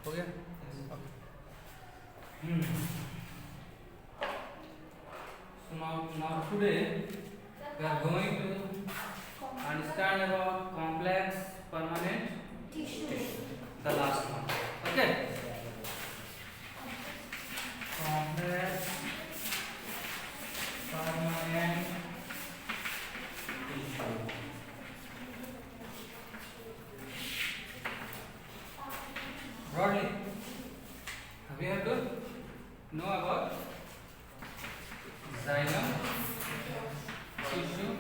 हो गया? So now today we are going to understand about complex permanent Tissues. the last one. Okay. Complex permanent tissue. Broadly, we have to know about xylem, tissue,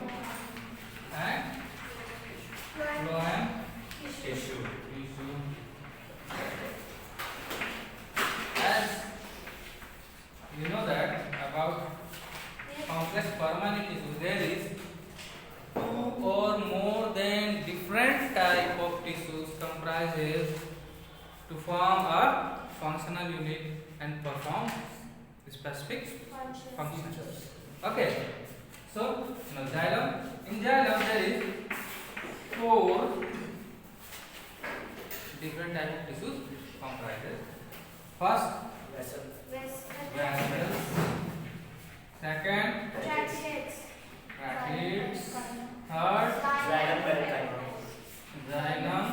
and phloem tissue. As you know that about complex permanent tissue, there is two or more than different type of tissues comprises to form a functional unit and perform specific functions. Okay. So now xylem. In xylem there is four different type of tissues comprises. First, vessels. Second, Tracheids. tracheids. Third, xylem, parenchyma, xylem.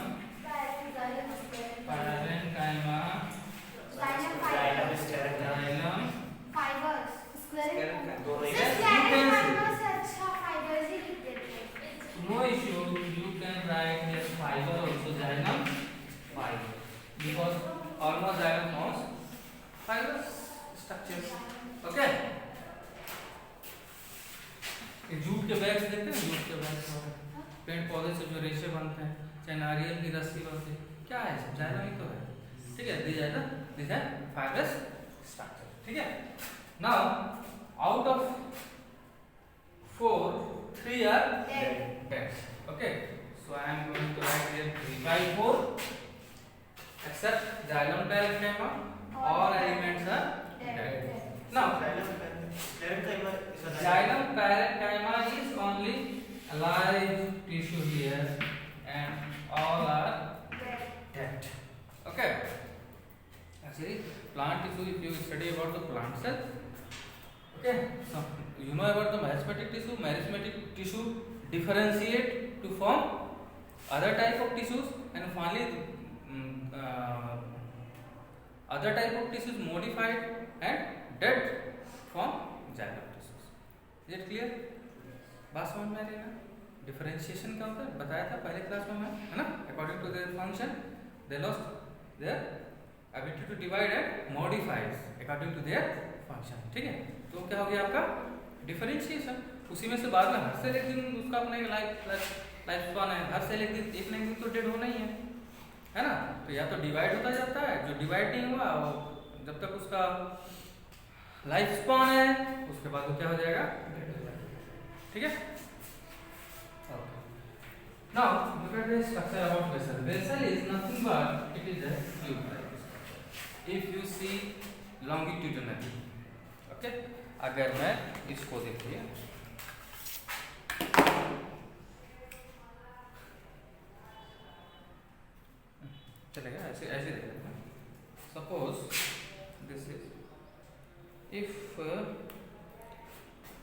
Fibers. Yes, you can see. No issue. You can write yes fiber also xylem fiber because almost xylem forms fiber structures. Okay. ये jute के bags देखते हैं, jute के bags पेड़ पौधे से जो रेशे बनते हैं, चाहे नारियल की रस्सी बनती है, क्या है सब जायलम ही तो है. ठीक है, दिस है फाइबरस स्ट्रक्चर. ठीक है. Now out of 4, 3 are dead. Okay, so I am going to write here 3 by 4 except xylem parenchyma, all elements are dead. Now xylem parenchyma is only alive tissue here and all are dead. Okay. Actually, plant tissue, if you study about the plant cell, okay, so you know about the meristematic tissue. Meristematic tissue differentiate to form other type of tissues, and finally other type of tissues modified and dead form xylem tissues. Is it clear? बात समझ में आ रही है ना? Differentiation क्या होता है बताया था पहले क्लास में, है ना? According to their function they lost their ability to divide and modifies according to their function. ठीक है, तो क्या हो गया आपका डिफरेंशिएशन. उसी में से बाद में हर सेल एक दिन उसका अपने लाइफ स्पान है, हर सेल एक ना एक दिन तो डेड होना ही है ना? तो या तो डिवाइड होता जाता है, जो डिवाइड नहीं हुआ वो जब तक उसका लाइफ स्पान है उसके बाद वो क्या हो जाएगा, डेड हो जाएगा. ठीक है. Now look at the structure about vessel. Vessel is nothing but it is a tube like this. If you see longitudinally, okay. अगर मैं इसको देखिए, चलेगा ऐसे ऐसे देखते हैं. Suppose this is, if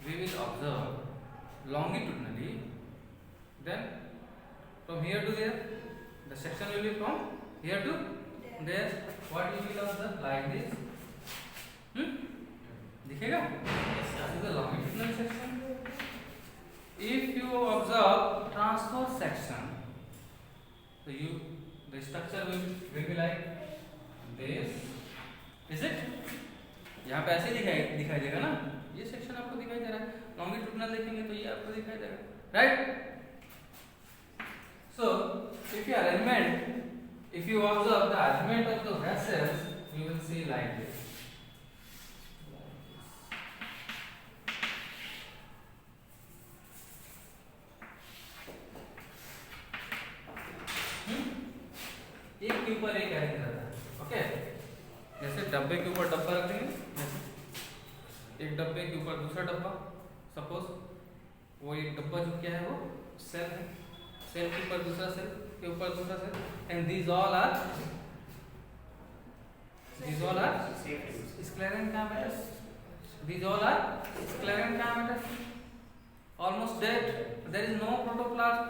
we will observe longitudinally, then from here to there, the section will be from here to there. What you will observe like this. दिखेगा? This is the longitudinal section. If you observe transverse section, so the structure will be like this. Is it? यहाँ पे ऐसे दिखाई देगा ना, ये section आपको दिखाई दे रहा है. लॉन्गिट्यूडनल देखेंगे तो ये आपको दिखाई देगा, right? So, if you observe the arrangement of the vessels, you will see like this. एक के ऊपर एक अरेंज रहता है. ओके, जैसे डब्बे के ऊपर डब्बा रखेंगे, एक डब्बे के ऊपर दूसरा डब्बा. सपोज वो एक डब्बा जो क्या है वो सेल है, सेल के ऊपर दूसरा सेल के ऊपर दूसरा cell, and these all are These all are sclerine diameters. These all are sclerine diameters. Almost dead. There is no protoplasm.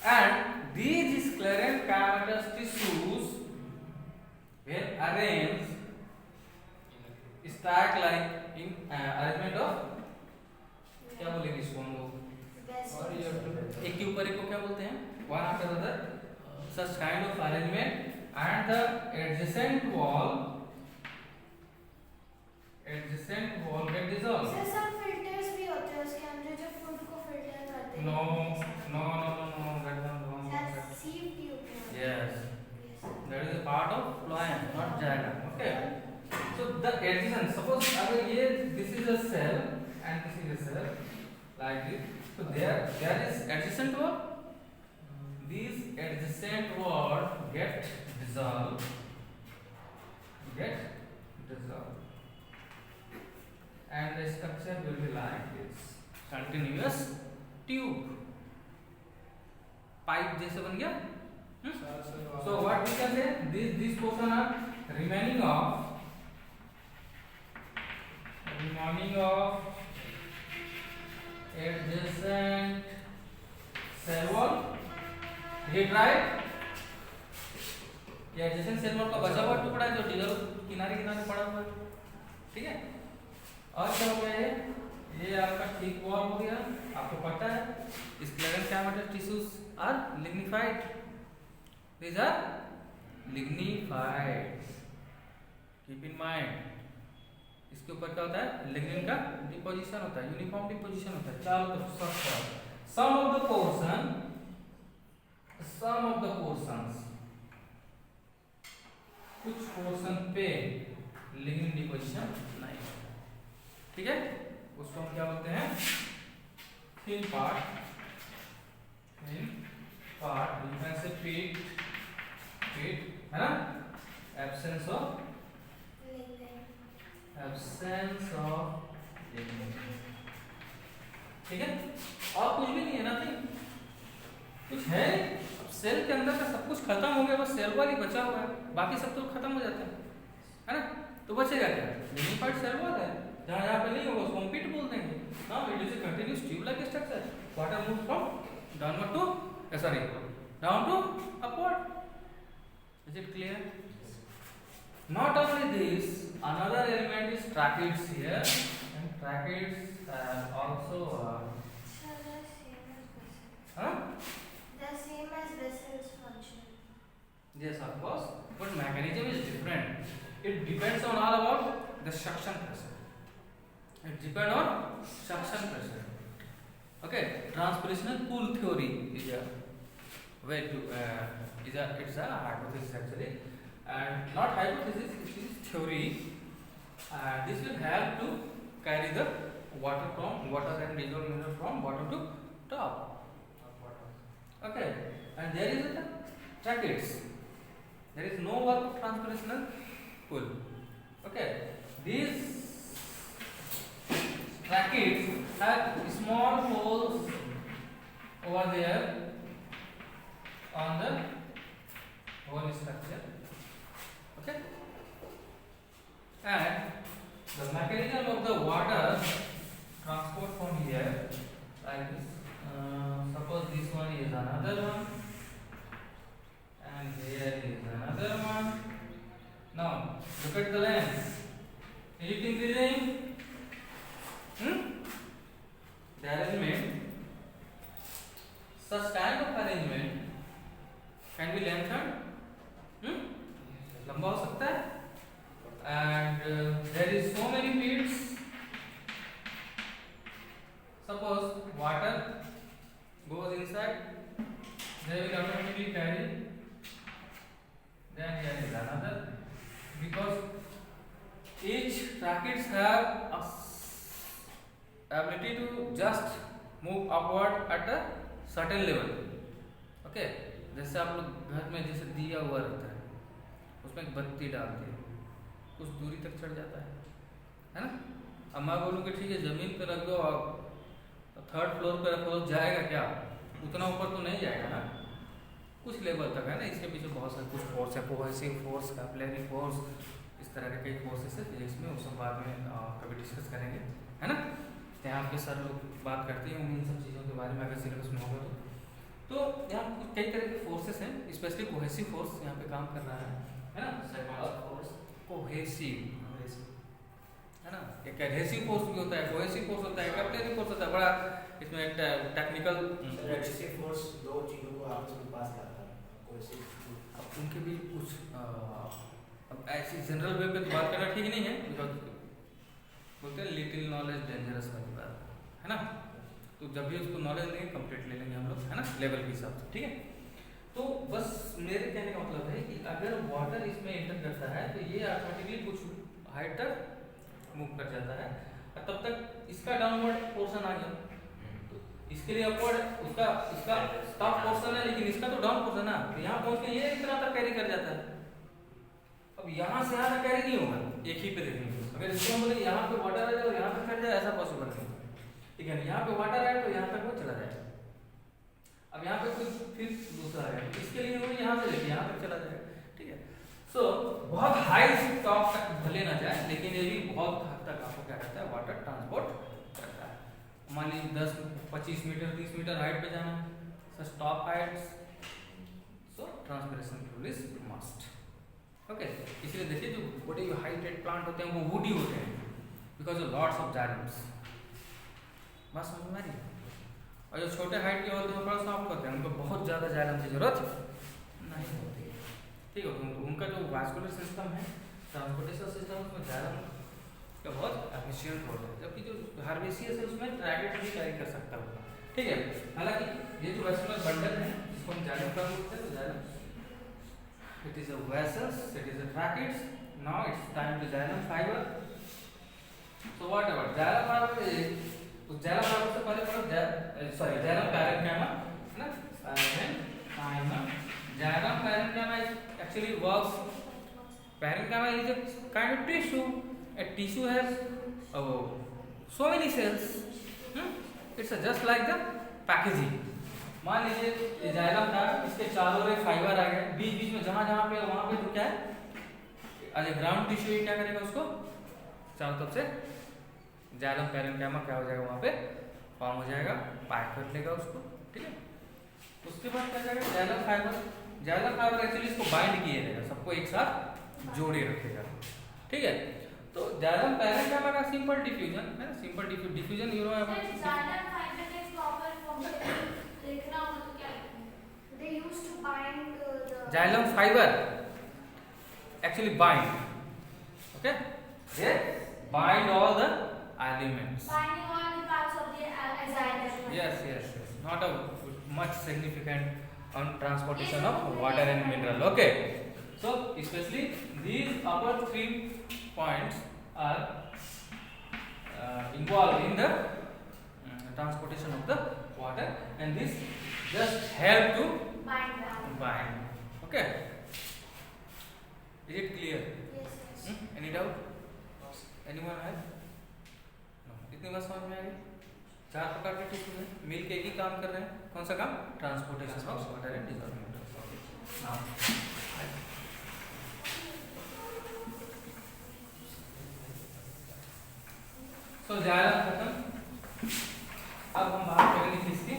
And these sclerine diameters tissues were arranged stack like in arrangement of क्या बोलेंगे इसको हम लोग एक के ऊपर एक को क्या बोलते हैं one after the other such kind of arrangement and the adjacent wall get dissolved. Sir सब फिल्टर्स भी होते हैं उसके अंदर जो फूड को फिल्टर करते हैं. No that one wrong. That's sieve tube. Yes, that is a part of phloem, not diagram. Okay, so the adjacent, suppose अगर ये this is a cell and this is a cell like this, so there is adjacent wall. These adjacent wall get dissolved, and the structure will be like this, continuous tube, pipe जैसे बन गया. So what we can say, this portion are remaining of adjacent cell wall. ये right? ये adjacent cell wall का बचा हुआ टुकड़ा है जो डिजल किनारे पड़ा हुआ है. ठीक है. और क्या हो गया ये आपका थिक वॉल हो गया. आपको पता है sclerine diameter tissues are lignified. These are lignified. Keep in mind. इसके ऊपर क्या होता है लिग्निन का डिपोजिशन होता है, यूनिफॉर्म डिपोजिशन होता है. चलो तो some of the portions कुछ पोर्शन पे लिग्निन डिपोजिशन नहीं है. ठीक है, उसको हम क्या बोलते हैं thin part you can say pit है ना. absence of lignin. ठीक है, और कुछ भी नहीं है, नथिंग, कुछ है. अब सेल के अंदर का सब कुछ खत्म हो गया, बस सेल वॉल ही बचा हुआ है, बाकी सब तो खत्म हो जाता है ना. तो बचेगा क्या, लिग्निफाइड सेल वॉल है. जहाँ पे नहीं होगा उसको हम पिट बोल देंगे. Now it is a continuous tube like structure. Water move from downward to down to upward. Is it clear? Not only this, another element is tracheids here, and tracheids also The same as vessels function. Yes, of course, but mechanism is different. It depends on all about the suction pressure. Okay, transpirational pool theory is a way to it's a hypothesis actually, and not hypothesis, it is theory. This will help to carry the water and dissolved mineral from bottom to top. Okay, and there is the tracheids. There is no work of transpirational pool. Okay, these tracheids have small holes over there on the whole structure. Okay, and the mechanism of the water transport from here like this. Suppose this one is another one, and here is another one. Now look at the lens. Is it increasing? The arrangement, such kind of arrangement can be lengthened. लंबा हो सकता है. And there is so many pits. Suppose water goes inside, they will automatically carry. Then here is another, because each tracheids have a ability to just move upward at a certain level. Okay, जैसे आप लोग घर में जैसे दिया हुआ रहता है, उसमें एक बत्ती डालते हैं, कुछ दूरी तक चढ़ जाता है ना. अब मैं बोलूँ कि ठीक है जमीन पे रख दो और थर्ड फ्लोर पे रखो, तो जाएगा क्या, उतना ऊपर तो नहीं जाएगा ना, कुछ लेवल तक है ना. इसके पीछे बहुत सारे कुछ फोर्स है, कोहेसिव फोर्स, कैपिलरी फोर्स, इस इस तरह के कई कोर्सेस है फिजिक्स में, वो सब बाद में कभी डिस्कस करेंगे, है ना। यहाँ आपके सर लोग बात करते हैं इन सब चीज़ों के बारे में अगर सिलेबस में होगा तो यहाँ कई तरह के फोर्सेस हैं, स्पेशली कोहेसिव फोर्स यहाँ पे काम कर रहा है ना। कोहेसिव है ना, एक एडहेसिव फोर्स भी होता है, कोहेसिव फोर्स होता है, कैप्टिलिटी फोर्स होता है, बड़ा इसमें एक टेक्निकल एडहेसिव फोर्स दो चीजों को आपस में पास करता है, कोहेसिव अब उनके भी कुछ अब ऐसी जनरल वे पे तो बात करना ठीक नहीं है, बिकॉज बोलते हैं लिटिल नॉलेज डेंजरस वाली बात है ना। तो जब भी उसको नॉलेज लेंगे कंप्लीट ले लेंगे हम लोग, है ना, लेवल के हिसाब से, ठीक है। तो बस मेरे कहने का मतलब है कि अगर वाटर इसमें एंटर करता है तो ये ऑटोमेटिकली कुछ हाइट तक मूव कर जाता है, और तब तक इसका डाउनवर्ड पोर्शन आ गया, तो इसके लिए अपवर्ड उसका इसका टॉप पोर्शन है, लेकिन इसका तो डाउन पोर्शन है, तो यहाँ पहुँच के ये इतना तक कैरी कर जाता है। अब यहाँ से यहाँ तक कैरी नहीं होगा, एक ही पे देखेंगे, अगर इसको हम बोले यहाँ पे वाटर आ जाए और यहाँ तक फैल जाए, ऐसा पॉसिबल नहीं है, ठीक है। यहाँ पे वाटर आए तो यहाँ तक वो चला जाएगा, अब यहाँ पे कुछ फिर दूसरा है, इसके लिए वो यहाँ से लेके यहाँ तक चला जाएगा, ठीक है। सो बहुत हाई टॉप तक भले ना जाए, लेकिन ये भी बहुत हद तक आपको क्या करता है, वाटर ट्रांसपोर्ट करता है। मान लीजिए 10-25 मीटर 30 मीटर हाइट पे जाना है, such top heights, so transpiration rule is must, okay. इसलिए देखिए जो बड़े हाइटेड प्लांट होते हैं वो वुडी होते हैं, बिकॉज ऑफ लॉट्स ऑफ जाइलम्स, बात समझ में आ रही है। और जो छोटे हाइट के होते हैं वो थोड़ा सॉफ्ट होते हैं, उनको बहुत ज़्यादा जाइलम की जरूरत नहीं होती है, ठीक है। तो उनका जो वास्कुलर सिस्टम है, ट्रांसपोर्टेशन सिस्टम, उसमें जाइलम का बहुत एफिशिएंट रोल है, जबकि जो हार्वेसियस है उसमें ट्रैकेट भी कैरी कर सकता होगा, ठीक है। हालांकि ये जो वेस्कुलर बंडल है जिसको हम जाइलम का बोलते हैं, तो xylem it is a vessels, it is a tracheids, now it's time to xylem fiber. So whatever xylem fiber is, तो xylem fiber से पहले पढ़ो xylem parenchyma है ना, parenchyma, xylem parenchyma actually works, parenchyma is a kind of tissue, a tissue has so many cells, it's just like the packaging। मान लीजिए ये xylem था, इसके चारों ओर फाइबर आ गए, बीच बीच में जहां जहां पे वहां पे तो क्या है, आज ग्राउंड टिश्यू क्या करेगा, उसको चारों तरफ से जाइलम पैरेन्काइमा क्या हो जाएगा, वहां पे फॉर्म हो जाएगा, पैक कर लेगा उसको, ठीक है। उसके बाद क्या करेगा, xylem fibre, xylem fibre actually इसको बाइंड किए रहेगा, सबको एक साथ जोड़े रखेगा, ठीक है। तो जाइलम पैरेन्काइमा का सिंपल डिफ्यूजन है, simple diffusion you know xylem fiber actually bind, okay, they bind all the elements, Binding all the parts of the xylem. yes, not a much significant on transportation of water and mineral, okay. So especially these upper 3 points are involved in the transportation of the water, and this just help to bind, okay. Is it clear? Yes. Any doubt? Anyone have? No. इतनी बात समझ में आ गई? 4 प्रकार के tissue हैं, मिल के एक ही काम कर रहे हैं, कौन सा काम, transportation of water and dissolving water. तो जाइलम खत्म, अब हम बात करेंगे किसकी,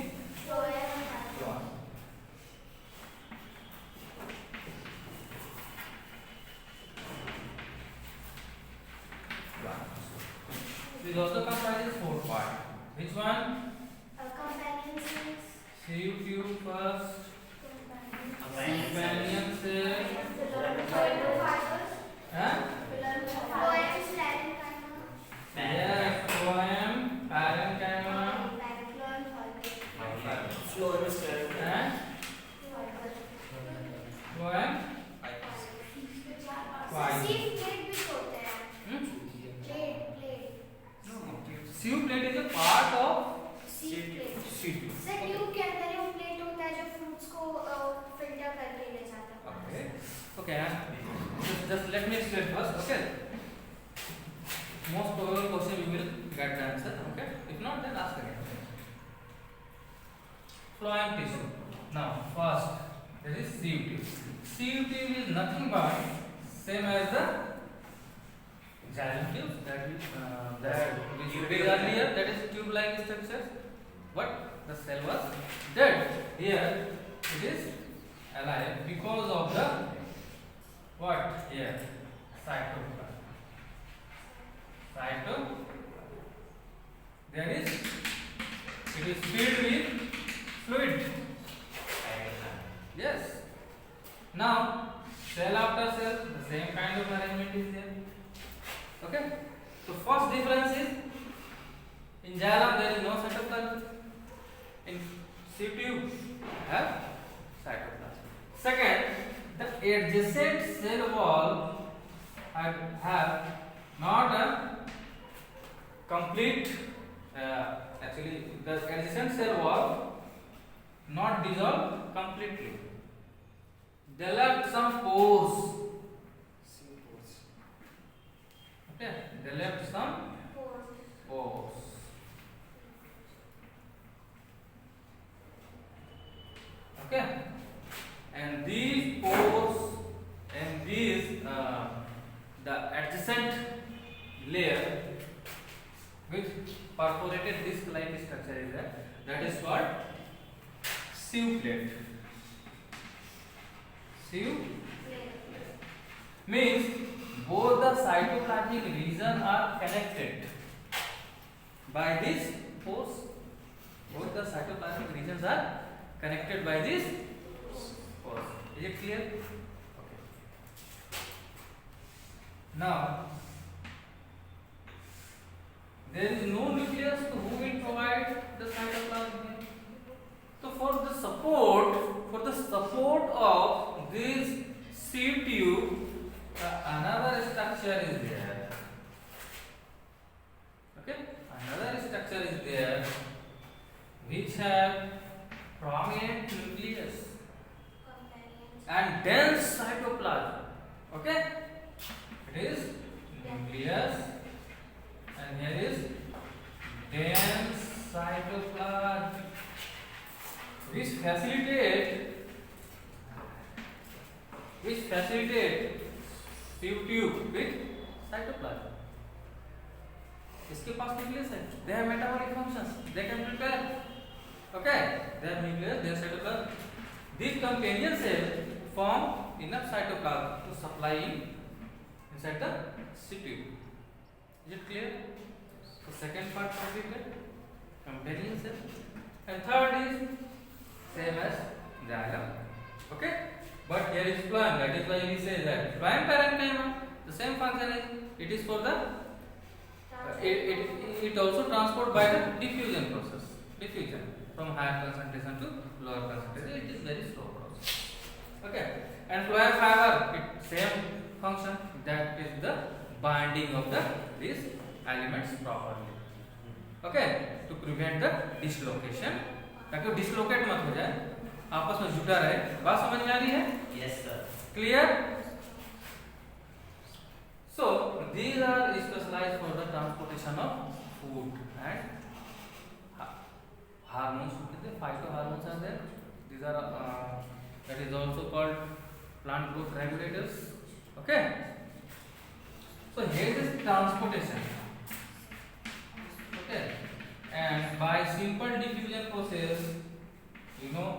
this also comprises 4 parts. Which one? Companion cells. Sieve tube first, Companion companion cell, fibers. huh? Phloem, parenchyma. Yes, phloem, parenchyma, floor में sclerosis and phloem, Sieve plate भी होते हैं. Plate. sieve plate is a part of Sieve plate. sieve tube. Sir tube के अंदर एक plate होता है जो फ्रूट्स को फिल्टर करके ले जाता है. Okay, just let me explain first, okay. Most probable question you will get the answer, okay. If not, then ask again. Phloem tissue. Now, first, there is sieve tube. Sieve tube is nothing but same as the xylem tubes that we studied earlier, that is tube-like structures. But the cell was dead. Here it is alive because of the what? Here cytoplasm. There is it is filled with fluid. Yes. Now cell after cell, the same kind of arrangement is there. Okay. So first difference is in xylem there is no cytoplasm. In sieve tube have cytoplasm. Second, the adjacent cell wall have not a complete. Actually, the adjacent cell wall not dissolved completely. They left some pores. Okay, they left some pores. Okay, and these pores and these the adjacent layer with perforated disc-like structure is there. That is called sieve plate. Sieve means both the cytoplasmic region are connected by these pores. Both the cytoplasmic regions are connected by these pores. Is it clear? Okay. Now there is no nucleus, so who will provide the cytoplasm? So for the support of this sieve tube, another structure is there. Okay, another structure is there which have prominent nucleus and dense cytoplasm. Okay, it is nucleus. And here is dense cytoplasm which facilitate sieve tube with cytoplasm. इसके पास nucleus है. They have metabolic functions. They can prepare. Okay, they have nucleus, they have cytoplasm. These companion cells form enough cytoplasm to supply inside the sieve tube. Is it clear? The second part completed, companion cell, and third is same as xylem. Okay, but here is phloem. That is why we say that phloem parenchyma. The same function is it is for the it also transport by the diffusion process. Diffusion from higher concentration to lower concentration. It is very slow process. Okay, and phloem fiber it same function, that is the binding of these elements properly. Okay, to prevent the dislocation, ताकि dislocate मत हो जाए, आपस में जुटा रहे. बात समझ में आ रही है? Yes sir. Clear? So these are specialized for the transportation of food and hormones. Phytohormones are there. These are that is also called plant growth regulators. Okay. So here is transportation. Okay, and by simple diffusion process, you know,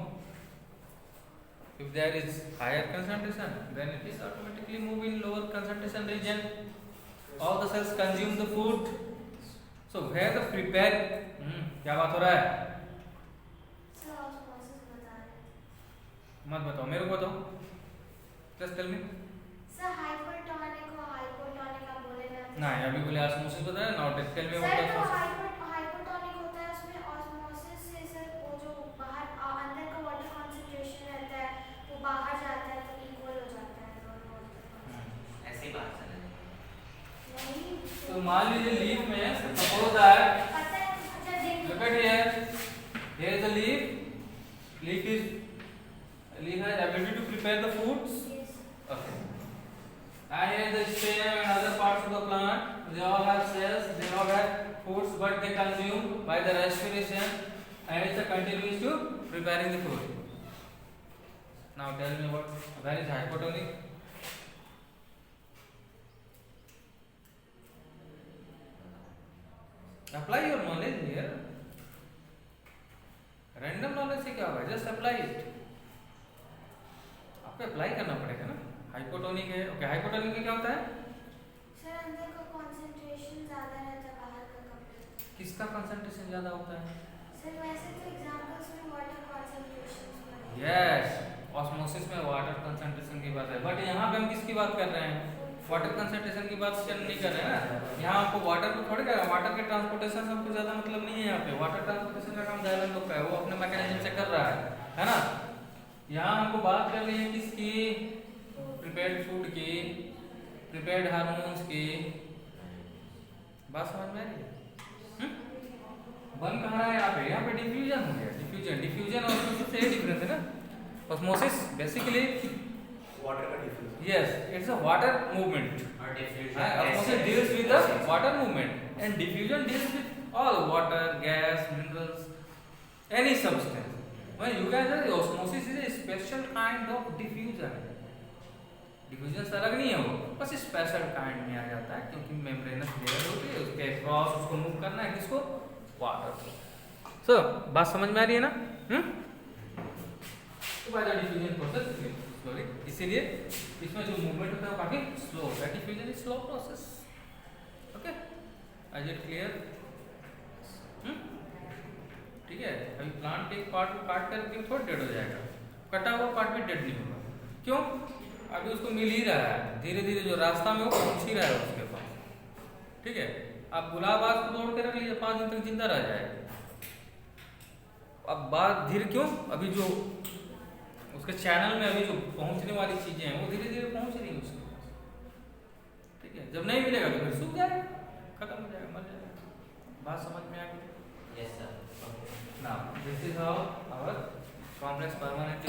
if there is higher concentration, then it is automatically move in lower concentration region. All the cells consume the food. So where the prepare, क्या बात हो रहा है? मत बताओ, मेरे को बताओ. Just tell me. नहीं, अभी बोले ऑस्मोसिस बताया. Now tell me what is hypotonic होता है, उसमें ऑस्मोसिस से सर वो जो बाहर अंदर का वाटर कंसंट्रेशन रहता है वो बाहर जाता है तो इक्वल हो जाता है दोनों. ऐसे ही बात चले. नहीं तो मान लीजिए लीफ में सपोज दैट पता है जब look at here is the leaf has ability to prepare the foods. Okay. And here the stem and other parts of the plant, they all have cells, they all have foods, but they consume by the respiration, and it's a continuous to preparing the food. Now tell me where is hypotonic? Apply your knowledge here, random knowledge से क्या होगा, just apply it, आपको apply करना पड़ेगा ना। Hypotonic है, okay, hypotonic में क्या होता है, सर अंदर का कंसंट्रेशन ज्यादा रहता है, बाहर का कम रहता है। किसका कंसंट्रेशन ज्यादा होता है, सर वैसे तो एग्जांपल्स में वाटर कंसंट्रेशन यस, ऑस्मोसिस में वाटर कंसंट्रेशन की बात है, बट यहाँ पे हम किसकी बात कर रहे हैं, वाटर कंसंट्रेशन की बात नहीं कर रहे हैं ना। यहाँ आपको वाटर को थोड़ी कर, वाटर के ट्रांसपोर्टेशन से हमको ज्यादा मतलब नहीं है। यहाँ पे वाटर ट्रांसपोर्टेशन का काम जायलन लोग का है, वो अपने मैकेनिज्म से कर रहा है ना। यहाँ हमको बात कर रही है किसकी, प्रिपेयर्ड फूड की, प्रिपेयर्ड हार्मोन्स की, बात समझ में आ रही है। बन कहाँ रहा है यहाँ पे डिफ्यूजन हो गया, डिफ्यूजन और ऑस्मोसिस से डिफरेंस है ना। ऑस्मोसिस बेसिकली वाटर का diffusion, yes, it's a water movement. और diffusion Osmosis deals with the water movement and diffusion deals with all water, gas, minerals, any substance. When you guys are, osmosis is a special kind of diffusion. Diffusion से अलग नहीं है वो, बस special kind में आ जाता है क्योंकि मेम्ब्रेनस लेयर होती है, उसके क्रॉस उसको मूव करना है किसको, वाटर। सो बात समझ में आ रही है ना। तो by the diffusion process slowly, इसीलिए इसमें जो मूवमेंट होता है वो काफी स्लो होता है, diffusion is slow process. Okay, is it clear, ठीक है। अभी प्लांट के एक पार्ट को काट कर थोड़ा डेड हो जाएगा, कटा हुआ पार्ट भी डेड नहीं होगा, क्यों, अभी उसको मिल ही रहा है, धीरे धीरे जो रास्ता में वो पहुंच ही रहा है उसके पास, ठीक है। आप गुलाब आज को तोड़ के रख लीजिए, 5 दिन तक जिंदा रह जाएगा। अब बात धीरे क्यों, अभी जो उसके चैनल में अभी जो पहुंचने वाली चीजें हैं वो धीरे धीरे पहुंच रही है उसके पास, ठीक है। जब नहीं मिलेगा तो फिर सूख जाएगा, खत्म हो जाएगा, मर जाएगा। बात समझ में आ गई, yes sir. Now this is how our complex permanent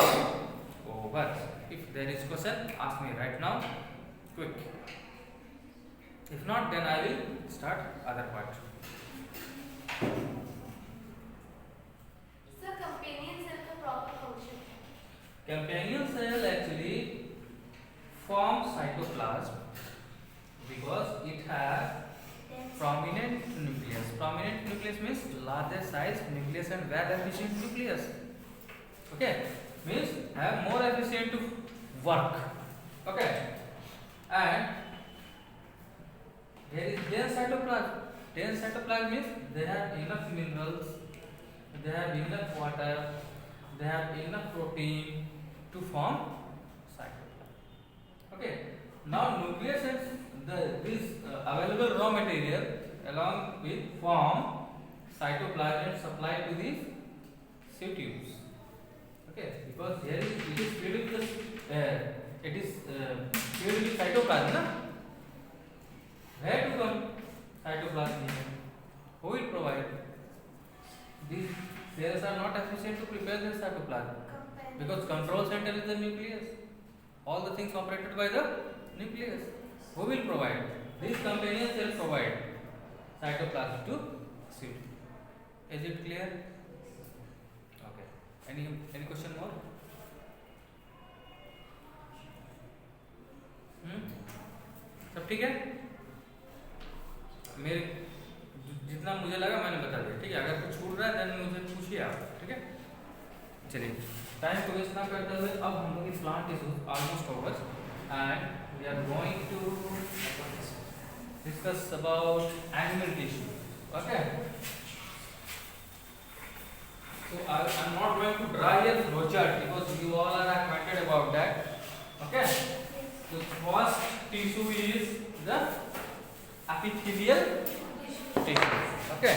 over. If there is question ask me right now quick, if not then I will start other part. Sir companion cell का proper function, Companion cell actually forms cytoplasm because it has prominent nucleus. Prominent nucleus means larger size nucleus and well efficient nucleus. Okay, means have more efficient to work. Okay, and there is dense cytoplasm. Dense cytoplasm means they have enough minerals, they have enough water, they have enough protein to form cytoplasm. Okay, now nucleus and this available raw material along with form cytoplasm and supply to these sieve tubes. Okay, because here it is filled with the it is filled with cytoplasm, na? Where to come cytoplasm? Who will provide? These cells are not efficient to prepare the cytoplasm. Because control center is the nucleus. All the things operated by the nucleus. Who will provide? These companion cells provide cytoplasm to sieve. Is it clear? Okay. Any question more? सब ठीक है? मेरे जितना मुझे लगा मैंने बता दिया, ठीक है। अगर कुछ छूट रहा है देन मुझे पूछिए आप, ठीक है। चलिए टाइम को वेस्ट ना करते हुए अब हम लोग plant tissues almost over and we are going to discuss about animal tissue. Okay, so I'm not going to draw here flowchart because you all are acquainted about that. Okay, so first tissue is the epithelial tissue. Okay,